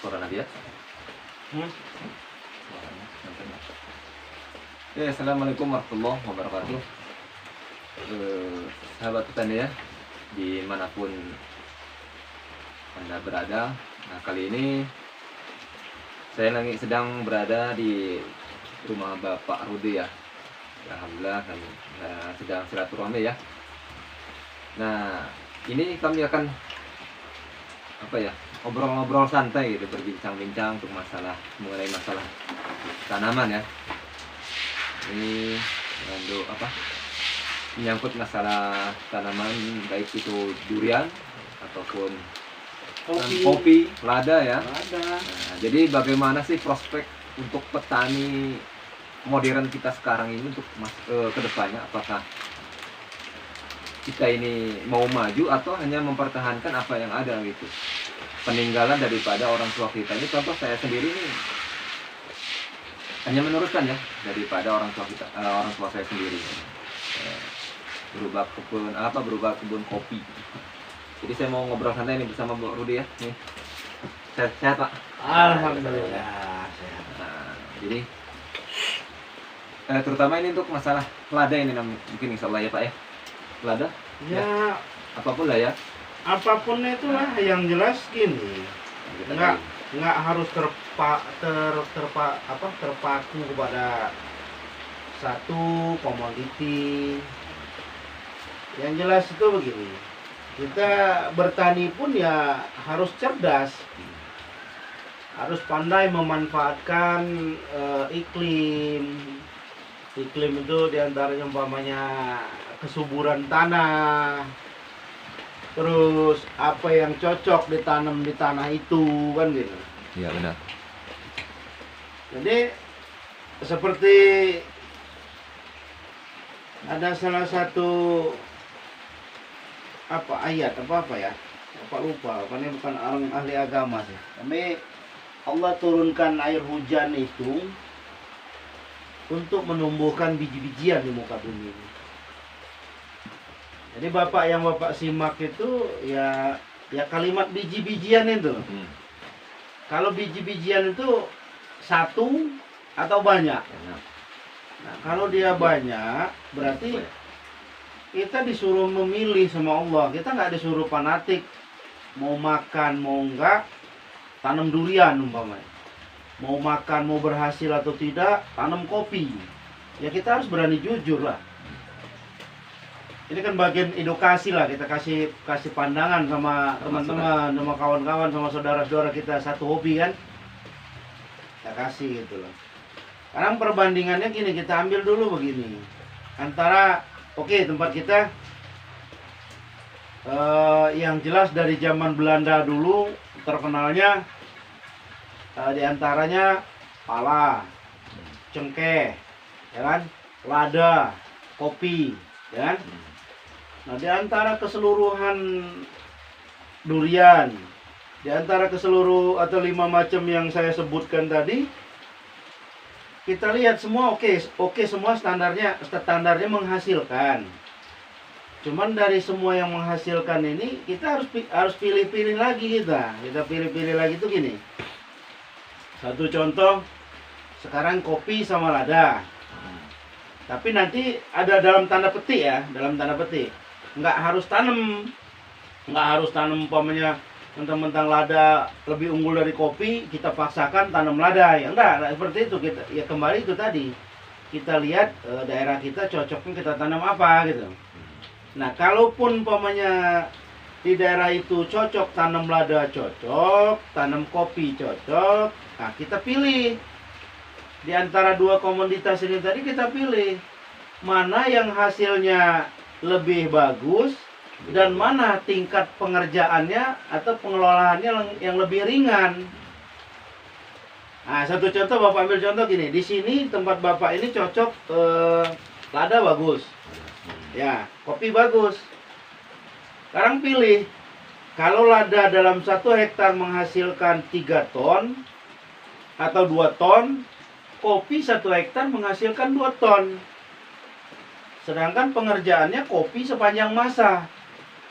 suara Nadia. Ya, assalamualaikum warahmatullahi wabarakatuh. Sahabat petani ya, dimanapun Anda berada. Nah, kali ini saya sedang berada di rumah Bapak Rudi ya. Alhamdulillah kami sedang silaturahmi ya. Nah, ini kami akan ngobrol-ngobrol santai gitu, berbincang-bincang untuk mengenai masalah tanaman ya. Ini menyangkut masalah tanaman, baik itu durian ataupun kopi, lada ya. Nah, jadi bagaimana sih prospek untuk petani modern kita sekarang ini untuk ke depannya? Apakah kita ini mau maju atau hanya mempertahankan apa yang ada gitu? Peninggalan daripada orang tua kita ini, contoh saya sendiri ini hanya meneruskan ya daripada orang tua saya sendiri. Berubah kebun kopi. Jadi saya mau ngobrol santai ini bersama Bu Rudi ya. Nih. Sehat Pak? Alhamdulillah sehat. Nah, jadi terutama ini untuk masalah lada ini mungkin insya Allah ya Pak ya. Lada? Ya, Apapun lah ya. apapun itulah yang jelas gini. Nggak harus terpaku kepada satu komoditi. Yang jelas itu begini. Kita bertani pun ya harus cerdas. Harus pandai memanfaatkan iklim. Iklim itu diantaranya umpamanya kesuburan tanah. Terus apa yang cocok ditanam di tanah itu kan gitu. Iya benar. Jadi seperti ada salah satu ayat apa ya, lupa, ini bukan orang ahli agama sih. Tapi Allah turunkan air hujan itu untuk menumbuhkan biji-bijian di muka bumi ini. Jadi yang bapak simak itu ya kalimat biji-bijian itu. Kalau biji-bijian itu satu atau banyak. Nah, kalau dia banyak berarti kita disuruh memilih sama Allah. Kita nggak disuruh fanatik mau makan mau enggak tanam durian umpamanya. Mau makan mau berhasil atau tidak tanam kopi. Ya kita harus berani jujur lah. Ini kan bagian edukasi lah, kita kasih pandangan sama teman-teman, sama kawan-kawan, sama saudara-saudara kita satu hobi kan. Kita kasih gitu loh. Sekarang perbandingannya gini, kita ambil dulu begini. Antara tempat kita yang jelas dari zaman Belanda dulu terkenalnya diantaranya pala, cengkeh, ya kan, lada, kopi, ya kan. Nah, di antara keseluruhan durian, di antara atau 5 macam yang saya sebutkan tadi, kita lihat semua oke semua standarnya menghasilkan. Cuman dari semua yang menghasilkan ini kita harus pilih-pilih lagi kita pilih-pilih lagi itu gini. Satu contoh, sekarang kopi sama lada. Tapi nanti ada dalam tanda petik ya, nggak harus tanam umpamanya mentang-mentang lada lebih unggul dari kopi kita paksakan tanam lada ya enggak seperti itu. Kita ya kembali itu tadi kita lihat daerah kita cocoknya kita tanam apa gitu. Nah kalaupun umpamanya di daerah itu cocok tanam lada, cocok tanam kopi, cocok, nah kita pilih di antara 2 komoditas ini tadi, kita pilih mana yang hasilnya lebih bagus dan mana tingkat pengerjaannya atau pengelolaannya yang lebih ringan. Nah, satu contoh Bapak ambil contoh gini, di sini tempat Bapak ini cocok lada bagus. Ya, kopi bagus. Sekarang pilih, kalau lada dalam 1 hektar menghasilkan 3 ton atau 2 ton, kopi 1 hektar menghasilkan 2 ton. Sedangkan pengerjaannya kopi sepanjang masa.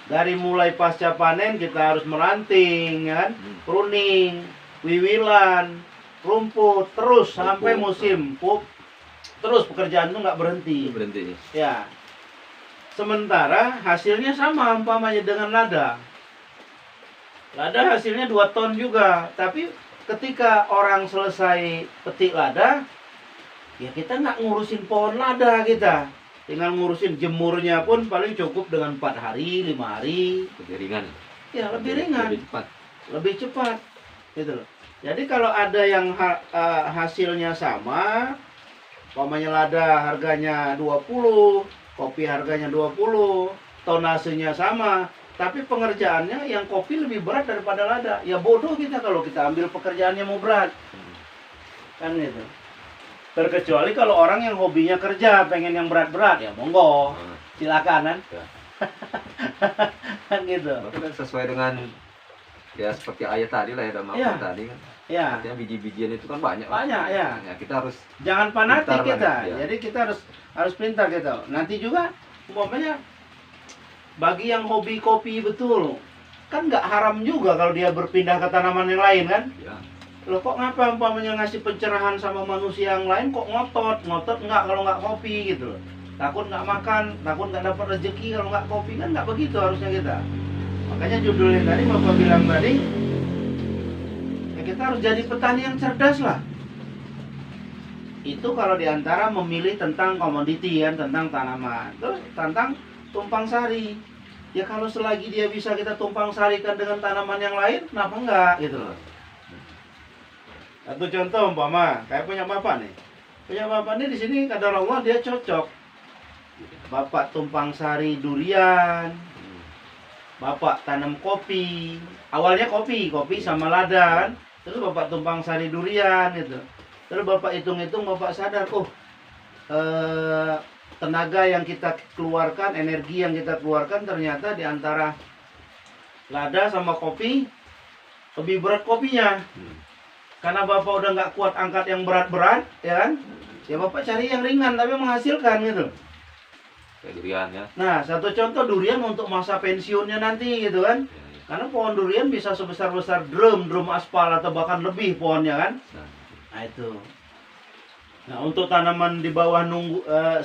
Dari mulai pasca panen kita harus meranting, kan? Pruning. wiwilan, rumput, terus sampai musim terus pekerjaan itu nggak berhenti. Berhenti. Ya. Sementara hasilnya sama umpamanya dengan lada. Lada hasilnya 2 ton juga, tapi ketika orang selesai petik lada, ya kita nggak ngurusin pohon lada kita. Tinggal ngurusin jemurnya pun paling cukup dengan 4 hari, 5 hari. Lebih ringan. Ya, lebih ringan. Lebih cepat. Lebih cepat. Gitu loh. Jadi kalau ada yang hasilnya sama, umpamanya lada harganya 20, kopi harganya 20, tonasenya sama, tapi pengerjaannya yang kopi lebih berat daripada lada. Ya bodoh kita kalau kita ambil pekerjaannya mau berat. Kan gitu. Terkecuali kalau orang yang hobinya kerja, pengen yang berat-berat, ya monggo. Silakan kan. Ya. Kan gitu. Kan sesuai dengan ya seperti ayat tadi lah ya, dalam Ya. tadi kan. Ya. Artinya biji-bijian itu kan banyak. Banyak ya. Ya kita harus Jangan fanatik pintar kita. banget, ya. Jadi kita harus pintar gitu. Nanti juga umpamanya bagi yang hobi kopi betul, kan nggak haram juga kalau dia berpindah ke tanaman yang lain kan. ya, Loh kok ngapa umpamanya ngasih pencerahan sama manusia yang lain kok ngotot nggak kalau nggak kopi gitu loh. Takut nggak makan, takut nggak dapat rezeki kalau nggak kopi, kan nggak begitu harusnya kita. Makanya judulnya tadi Bapak bilang tadi, ya kita harus jadi petani yang cerdas lah. Itu kalau diantara memilih tentang komoditi kan, tentang tanaman. Terus tentang tumpang sari. Ya kalau selagi dia bisa kita tumpang sarikan dengan tanaman yang lain, kenapa enggak gitu loh. Satu contoh umpama, kayak punya bapak nih. Punya bapak nih di sini kadar Allah dia cocok. Bapak tumpang sari durian. Bapak tanam kopi. Awalnya kopi sama lada kan. Terus bapak tumpang sari durian gitu. Terus bapak hitung-hitung, bapak sadar, tenaga yang kita keluarkan, energi yang kita keluarkan ternyata di antara lada sama kopi lebih berat kopinya. Karena bapak udah nggak kuat angkat yang berat-berat, ya kan? Ya bapak cari yang ringan tapi menghasilkan gitu. kayak durian ya. Nah, satu contoh durian untuk masa pensiunnya nanti gitu kan? Ya, ya. Karena pohon durian bisa sebesar-besar drum aspal atau bahkan lebih pohonnya kan? Nah itu. Nah untuk tanaman di bawah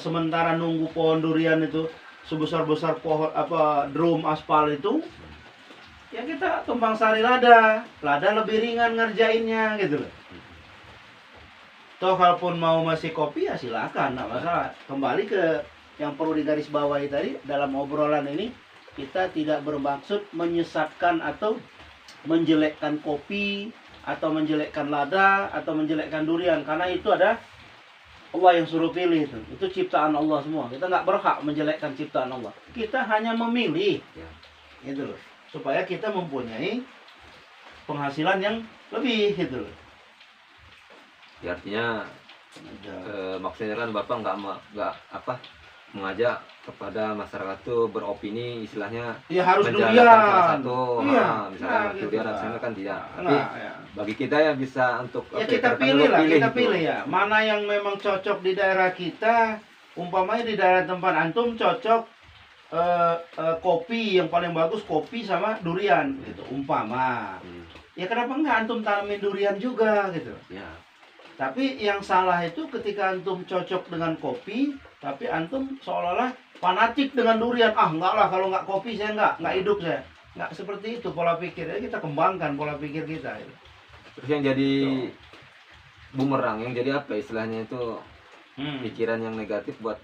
sementara nunggu pohon durian itu sebesar-besar pohon drum aspal itu, ya kita tumpang sari lada lebih ringan ngerjainnya gitu loh. Toh kalaupun mau masih kopi ya silakan, nggak masalah. Kembali ke yang perlu digarisbawahi tadi dalam obrolan ini, kita tidak bermaksud menyesatkan atau menjelekkan kopi atau menjelekkan lada atau menjelekkan durian, karena itu ada Allah yang suruh pilih itu ciptaan Allah semua. Kita nggak berhak menjelekkan ciptaan Allah. Kita hanya memilih, gitu loh, supaya kita mempunyai penghasilan yang lebih, gitu loh. Ya, artinya maksudnya kan bapak nggak mengajak kepada masyarakat tuh beropini istilahnya Ya harus menjalankan durian. salah satu, Iya. misalnya Gitu durian lah. rasanya kan tidak. Tapi Nah, ya. bagi kita yang bisa untuk Ya apa kita ibaratnya pilih lah, kita gitu. pilih ya. Mana yang memang cocok di daerah kita. Umpamanya di daerah tempat antum cocok kopi, yang paling bagus kopi sama durian gitu. Umpama. Ya kenapa enggak antum tanamin durian juga gitu. Ya. Tapi yang salah itu ketika antum cocok dengan kopi, tapi antum seolah-olah fanatik dengan durian. Ah enggak lah, kalau nggak kopi saya nggak hidup saya. Nggak seperti itu pola pikir. Jadi kita kembangkan pola pikir kita. Terus yang jadi bumerang, yang jadi apa istilahnya itu pikiran yang negatif buat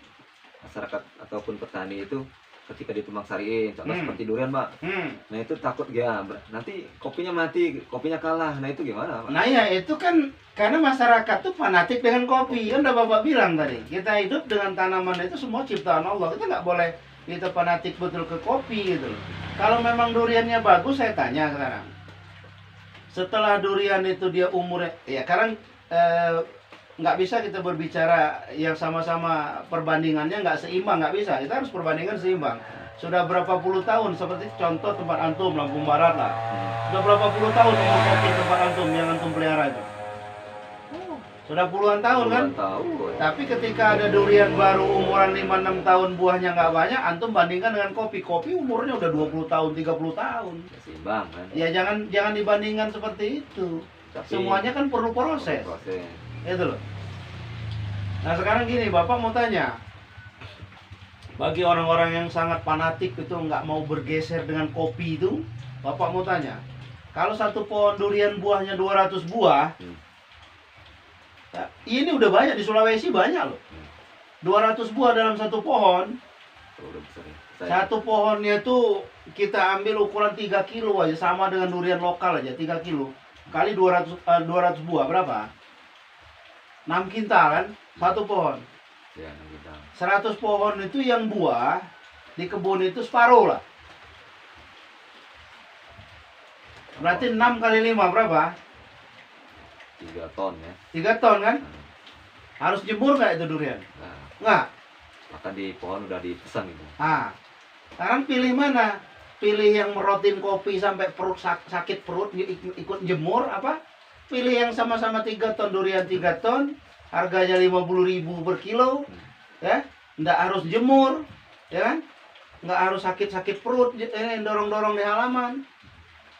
masyarakat ataupun petani itu ketika ditumbang sariin, contoh seperti durian, Pak. Nah itu takut ya, nanti kopinya mati, kopinya kalah. Nah itu gimana, Pak? Nah ya itu kan karena masyarakat tuh fanatik dengan kopi. Kan udah Bapak bilang tadi, kita hidup dengan tanaman itu semua ciptaan Allah. Kita nggak boleh kita fanatik betul ke kopi gitu. Kalau memang duriannya bagus, saya tanya sekarang. Setelah durian itu dia umurnya, ya sekarang nggak bisa kita berbicara yang sama-sama perbandingannya nggak seimbang, nggak bisa. Kita harus perbandingan seimbang. Sudah berapa puluh tahun, seperti contoh tempat antum Lampung Barat lah. Sudah berapa puluh tahun umur kopi tempat antum yang antum pelihara itu? Sudah puluhan tahun kan? Puluhan tahun. Tapi ketika ada durian baru umuran 5-6 tahun buahnya nggak banyak, antum bandingkan dengan kopi. Kopi umurnya udah 20 tahun, 30 tahun. Ya, seimbang kan. Ya jangan dibandingkan seperti itu. Tapi semuanya kan perlu proses. proses. Itu loh. Nah sekarang gini, Bapak mau tanya, bagi orang-orang yang sangat fanatik itu nggak mau bergeser dengan kopi itu, Bapak mau tanya, kalau satu pohon durian buahnya 200 buah, ya, ini udah banyak di Sulawesi banyak loh. 200 buah dalam satu pohon. Oh, udah besar ya. Satu pohonnya itu kita ambil ukuran 3 kilo aja, sama dengan durian lokal aja 3 kilo. Kali 200 buah berapa? 6 kintal kan? Satu pohon. Ya, kita. 100 pohon itu yang buah di kebun itu separuh lah. Berarti 6 kali 5 berapa? 3 ton ya. 3 ton kan? Harus jemur nggak itu durian? Nah, Nggak. maka di pohon udah dipesan gitu. Nah, sekarang pilih mana? Pilih yang merotin kopi sampai perut sakit perut ikut jemur apa? Pilih yang sama-sama 3 ton durian 3 ton, harganya 50.000 per kilo, ya. Nggak harus jemur, ya kan? Nggak harus sakit-sakit perut, dorong-dorong di halaman.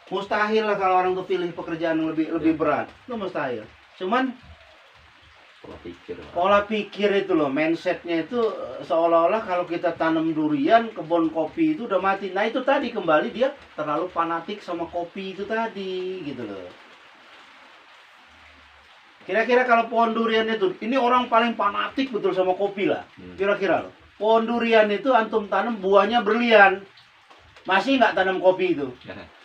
Mustahil lah kalau orang tuh pilih pekerjaan yang lebih berat. Itu mustahil. Cuman pola pikir itu loh, mindsetnya itu seolah-olah kalau kita tanam durian, kebun kopi itu udah mati. Nah itu tadi kembali dia terlalu fanatik sama kopi itu tadi gitu loh. Kira-kira kalau pohon durian itu, ini orang paling fanatik betul sama kopi lah. Kira-kira loh, pohon durian itu antum tanam buahnya berlian, masih nggak tanam kopi itu?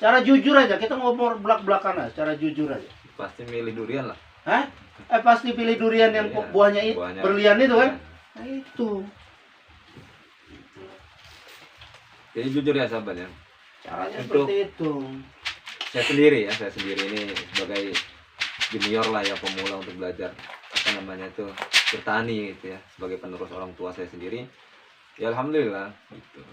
Cara jujur aja, kita ngobrol belak-belakan aja, cara jujur aja. Pasti milih durian lah. Hah? Pasti pilih durian yang Iya, buahnya berlian itu kan? Iya. Nah itu. Jadi jujur ya sahabat ya. Caranya Untuk seperti itu. saya sendiri ini sebagai junior lah ya, pemula untuk belajar apa namanya itu bertani gitu ya, sebagai penerus orang tua saya sendiri. Ya alhamdulillah gitu.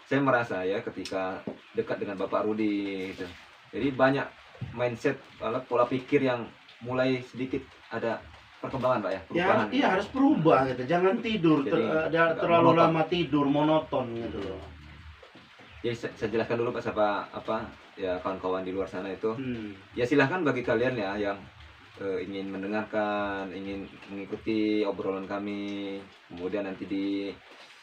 Saya merasa ya ketika dekat dengan Bapak Rudi gitu. Jadi banyak mindset, pola pikir yang mulai sedikit ada perkembangan Pak ya, Ya, perubahan. iya harus berubah gitu. Jangan tidur Jadi, nggak terlalu monoton. lama tidur monoton gitu loh. Jadi saya jelaskan dulu Pak siapa apa ya kawan-kawan di luar sana itu. Hmm. Ya silahkan bagi kalian ya yang ingin mendengarkan, ingin mengikuti obrolan kami, kemudian nanti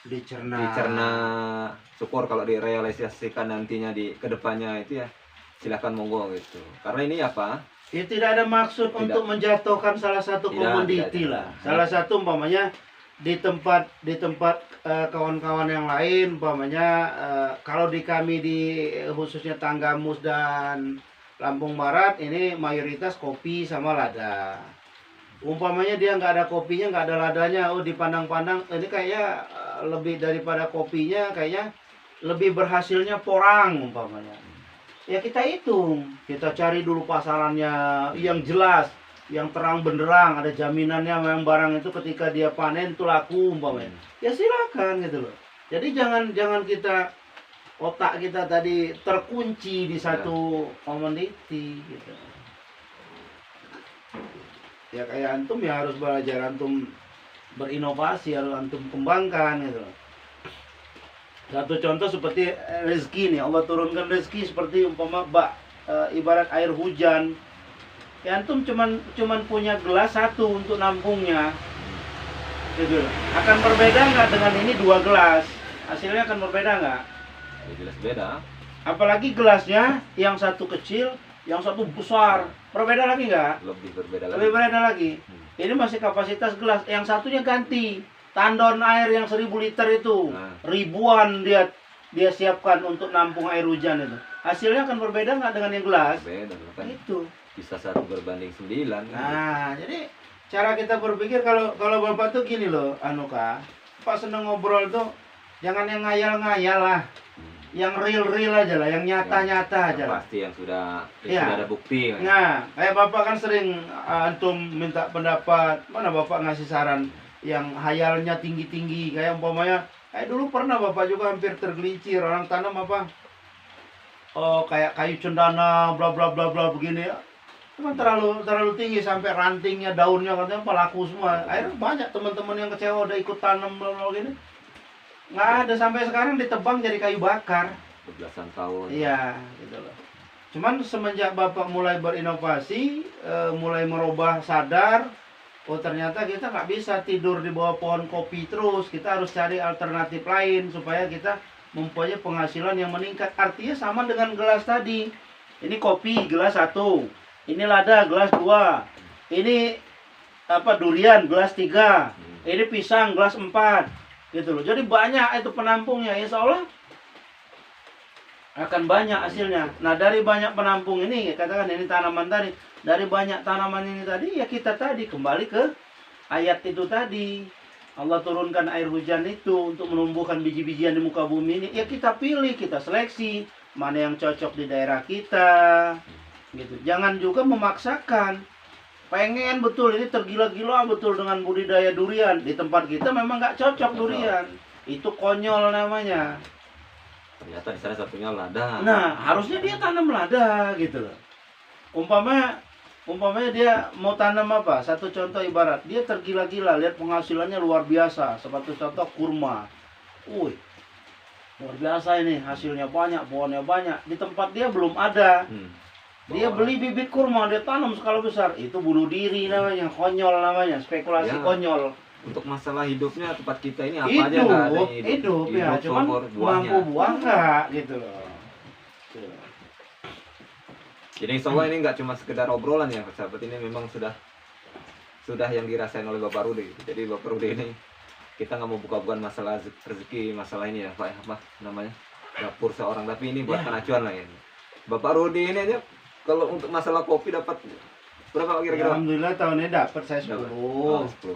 dicerna, syukur kalau direalisasikan nantinya di kedepannya itu ya silahkan monggo gitu. Karena ini apa? Ya tidak ada maksud untuk menjatuhkan salah satu komoditi lah. Salah satu umpamanya di tempat kawan-kawan yang lain umpamanya kalau di kami di khususnya Tanggamus dan Lampung Barat ini mayoritas kopi sama lada. Umpamanya dia nggak ada kopinya, nggak ada ladanya, dipandang-pandang ini kayaknya lebih daripada kopinya, kayaknya lebih berhasilnya porang umpamanya. Ya kita hitung, kita cari dulu pasarannya yang jelas, yang terang benderang, ada jaminannya memang barang itu ketika dia panen itu laku umpamanya. Ya silakan gitu loh. Jadi jangan kita otak kita tadi terkunci di satu komoditi gitu. Ya kayak antum ya harus belajar, antum berinovasi, harus antum kembangkan gitu. Satu contoh seperti rezeki nih, Allah turunkan rezeki seperti umpama ibarat air hujan. Ya antum cuman punya gelas satu untuk nampungnya. Gitu. Akan berbeda nggak dengan ini 2 gelas? Hasilnya akan berbeda nggak? Ya jelas beda. Apalagi gelasnya yang satu kecil, yang satu besar. Berbeda lagi nggak? Lebih berbeda lagi. Lebih berbeda lagi. Ini masih kapasitas gelas, yang satunya ganti. Tandon air yang 1000 liter itu, ribuan dia siapkan untuk nampung air hujan itu. Hasilnya akan berbeda nggak dengan yang gelas? Beda kan. Itu. Bisa 1/9 kan. Nah, jadi cara kita berpikir kalau Bapak tuh gini loh, Anuka. Pak seneng ngobrol tuh jangan yang ngayal-ngayal lah. Yang real aja lah, yang nyata-nyata aja lah. Pasti yang sudah Ya. ada bukti. Nah, kayak Bapak kan sering antum minta pendapat, mana Bapak ngasih saran yang hayalnya tinggi-tinggi, kayak umpamanya dulu pernah Bapak juga hampir tergelincir orang tanam apa? Oh, kayak kayu cendana bla bla bla bla begini ya. Cuma terlalu tinggi sampai rantingnya, daunnya katanya pelaku semua. Akhirnya banyak teman-teman yang kecewa udah ikut tanam bla bla gini. Nggak ada, sampai sekarang ditebang jadi kayu bakar. Belasan tahun. Iya, gitu loh. Cuman semenjak Bapak mulai berinovasi, mulai merubah sadar, oh ternyata kita nggak bisa tidur di bawah pohon kopi terus. Kita harus cari alternatif lain supaya kita mempunyai penghasilan yang meningkat. Artinya sama dengan gelas tadi. Ini kopi gelas 1, ini lada gelas 2, ini durian gelas 3, ini pisang gelas 4, gitu loh. Jadi banyak itu penampungnya, insya Allah akan banyak hasilnya. Nah dari banyak penampung ini, katakan ini tanaman tadi, dari banyak tanaman ini tadi, ya kita tadi kembali ke ayat itu tadi. Allah turunkan air hujan itu untuk menumbuhkan biji-bijian di muka bumi ini. Ya kita pilih, kita seleksi mana yang cocok di daerah kita, gitu. Jangan juga memaksakan. Pengen betul ini tergila-gila betul dengan budidaya durian. Di tempat kita memang nggak cocok durian. Itu konyol namanya. Ternyata di sana satunya lada. Nah, harusnya dia tanam lada gitu loh. Umpamanya dia mau tanam apa? Satu contoh ibarat, dia tergila-gila lihat penghasilannya luar biasa. Seperti contoh kurma. Wih, luar biasa ini, hasilnya banyak, pohonnya banyak. Di tempat dia belum ada. Dia beli bibit kurma, dia tanam skala besar. Itu bunuh diri namanya, konyol namanya, spekulasi Ya. konyol. Untuk masalah hidupnya tempat kita ini apa Hidup, aja nggak ada hidup ya, cuman sumber buahnya. mampu buah nggak gitu loh. Jadi insya Allah ini nggak cuma sekedar obrolan ya sahabat, ini memang sudah yang dirasain oleh Bapak Rudi. Jadi Bapak Rudi ini kita nggak mau buka-bukaan masalah rezeki, masalah ini ya Pak, apa namanya, dapur seorang, tapi ini buat acuan lah ini. Bapak Rudi ini aja kalau untuk masalah kopi dapat berapa kira-kira? Alhamdulillah tahun ini dapat saya 10. Oh, 10.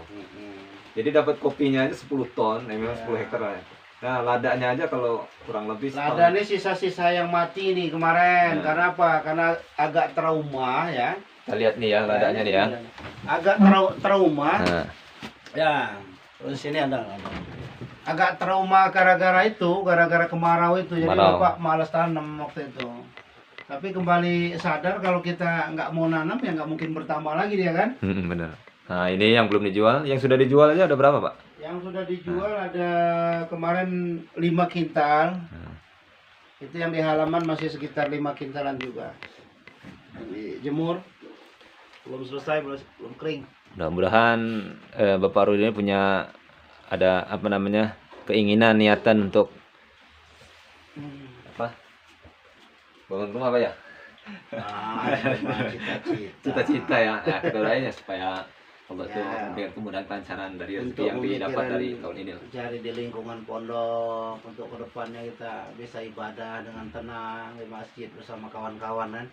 Jadi dapat kopinya aja 10 ton, memang 10 hektar lah ya. Nah, ladanya aja kalau kurang lebih lada ini sisa-sisa yang mati nih kemarin. Karena apa? Karena agak trauma ya. Kita lihat nih ya ladanya nih ya. Agak trauma. Nah. Ya, terus sini ada lada. Agak trauma gara-gara kemarau itu. Jadi Bapak malas tanam waktu itu. Tapi kembali sadar kalau kita nggak mau nanam ya nggak mungkin bertambah lagi dia kan. Benar. Nah ini yang belum dijual, yang sudah dijual aja ada berapa Pak? Yang sudah dijual ada kemarin 5 kintal. Itu yang di halaman masih sekitar 5 kintalan juga. Dijemur, belum selesai, belum kering. Mudah-mudahan Bapak Rudi ini punya ada apa namanya keinginan, niatan untuk apa? Bangun rumah apa ya? Cita-cita ya. Nah, kita doain ya supaya Allah tuh memberikan kemudahan kelancaran dari rezeki yang didapat dari tahun ini. Cari di lingkungan pondok untuk kedepannya kita bisa ibadah dengan tenang di masjid bersama kawan-kawan kan.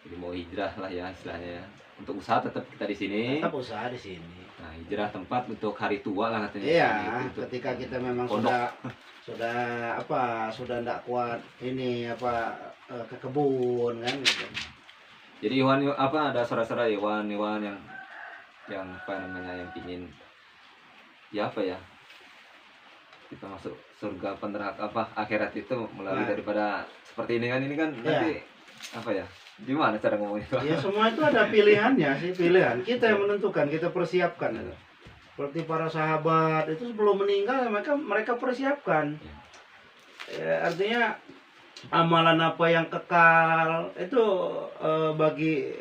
Jadi mau hijrah lah ya istilahnya. Untuk usaha tetap kita di sini. Tetap usaha di sini. Nah, hijrah tempat untuk hari tua lah katanya. Iya, ketika kita memang sudah enggak kuat ini ke kebun kan gitu. Jadi hewan apa ada saudara-saudara hewan yang apa namanya yang ingin ya apa ya kita masuk surga neraka akhirat itu melalui daripada seperti ini kan nanti apa ya gimana cara ngomongnya itu? Ya semua itu ada pilihannya sih, pilihan kita yang menentukan, kita persiapkan. Seperti para sahabat itu sebelum meninggal mereka persiapkan. Ya, artinya amalan apa yang kekal itu bagi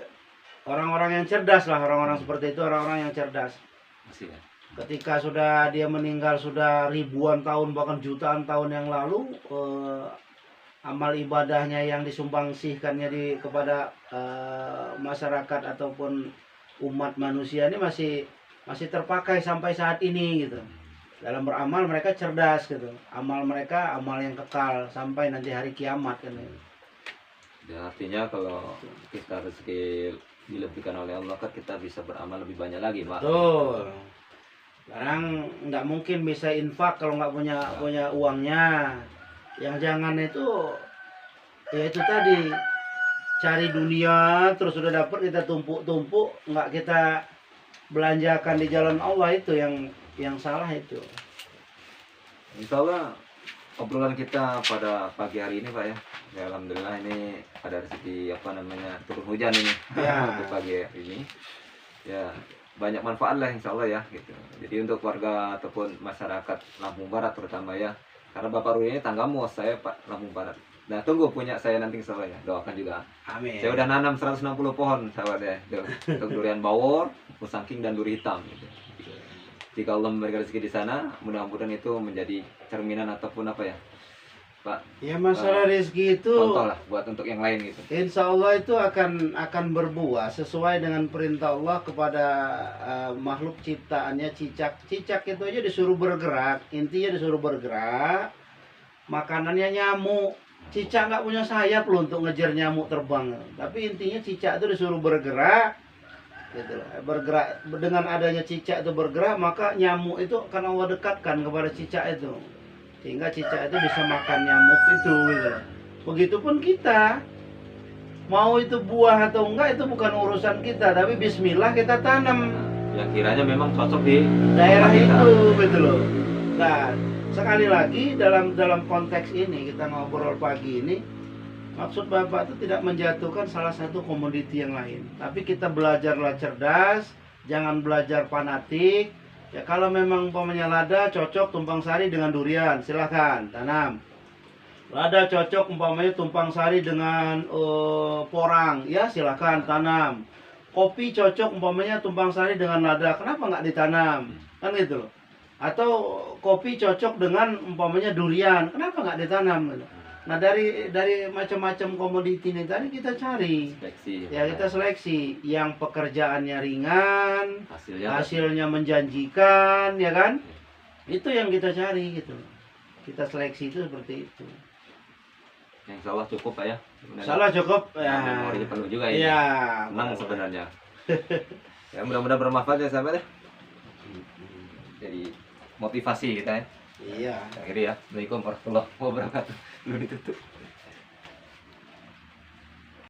orang-orang yang cerdas lah, orang-orang seperti itu orang-orang yang cerdas. Ketika sudah dia meninggal sudah ribuan tahun bahkan jutaan tahun yang lalu, amal ibadahnya yang disumbangsihkannya kepada masyarakat ataupun umat manusia ini masih terpakai sampai saat ini gitu. Dalam beramal mereka cerdas gitu. Amal mereka amal yang kekal sampai nanti hari kiamat kan. Ya, artinya kalau kita rezeki dilebihkan oleh Allah kan kita bisa beramal lebih banyak lagi Pak. Betul. Sekarang nggak mungkin bisa infak kalau nggak punya uangnya. Yang jangan itu ya itu tadi cari dunia terus sudah dapat kita tumpuk-tumpuk nggak kita belanjakan di jalan Allah, itu yang salah itu. Insya Allah obrolan kita pada pagi hari ini Pak ya. Ya alhamdulillah ini ada rezeki turun hujan ini untuk pagi hari ini. Ya banyak manfaat lah insya Allah ya gitu. Jadi untuk warga ataupun masyarakat Lampung Barat terutama ya. Karena Bapak Rudi ini tangga mos saya Pak Lampung Barat. Nah, tunggu punya saya nanti insya Allah ya. Doakan juga. Amin. Saya udah nanam 160 pohon sahabat ya. Untuk durian bawor, musang king dan duri hitam gitu. Jika Allah memberikan rezeki di sana, mudah-mudahan itu menjadi cerminan ataupun apa ya, Pak? Ya masalah rezeki itu Contoh lah buat untuk yang lain gitu. insya Allah itu akan berbuah sesuai dengan perintah Allah kepada makhluk ciptaannya cicak. Cicak itu aja disuruh bergerak, intinya disuruh bergerak. Makanannya nyamuk. Cicak nggak punya sayap loh untuk ngejar nyamuk terbang. Tapi intinya cicak itu disuruh bergerak. Gitu loh. Bergerak dengan adanya cicak itu bergerak, maka nyamuk itu akan Allah dekatkan kepada cicak itu. Sehingga cicak itu bisa makan nyamuk itu gitu. Begitupun kita. Mau itu buah atau enggak itu bukan urusan kita, tapi bismillah kita tanam Yang kiranya memang cocok di daerah tempat kita. itu gitu loh. Nah, sekali lagi dalam konteks ini kita ngobrol pagi ini, maksud Bapak itu tidak menjatuhkan salah satu komoditi yang lain, tapi kita belajarlah cerdas, jangan belajar fanatik. Ya kalau memang umpamanya lada cocok tumpang sari dengan durian, silakan tanam. Lada cocok umpamanya tumpang sari dengan porang, ya silakan tanam. Kopi cocok umpamanya tumpang sari dengan lada, kenapa nggak ditanam? Kan gitu loh. Atau kopi cocok dengan umpamanya durian, kenapa nggak ditanam? Nah dari macam-macam komoditi ini tadi kita cari, Seleksi. ya kita seleksi yang pekerjaannya ringan, Hasilnya hasilnya menjanjikan, ya kan? Itu yang kita cari gitu. Kita seleksi itu seperti itu. yang insya Allah cukup Pak ya. Salah cukup ya. Memorinya penuh juga ini. Iya. Senang sebenarnya. Ya mudah-mudahan bermanfaat ya sahabat ya. Jadi motivasi kita ya. Iya. Akhirnya ya. Assalamualaikum warahmatullahi wabarakatuh. Belum ditutup.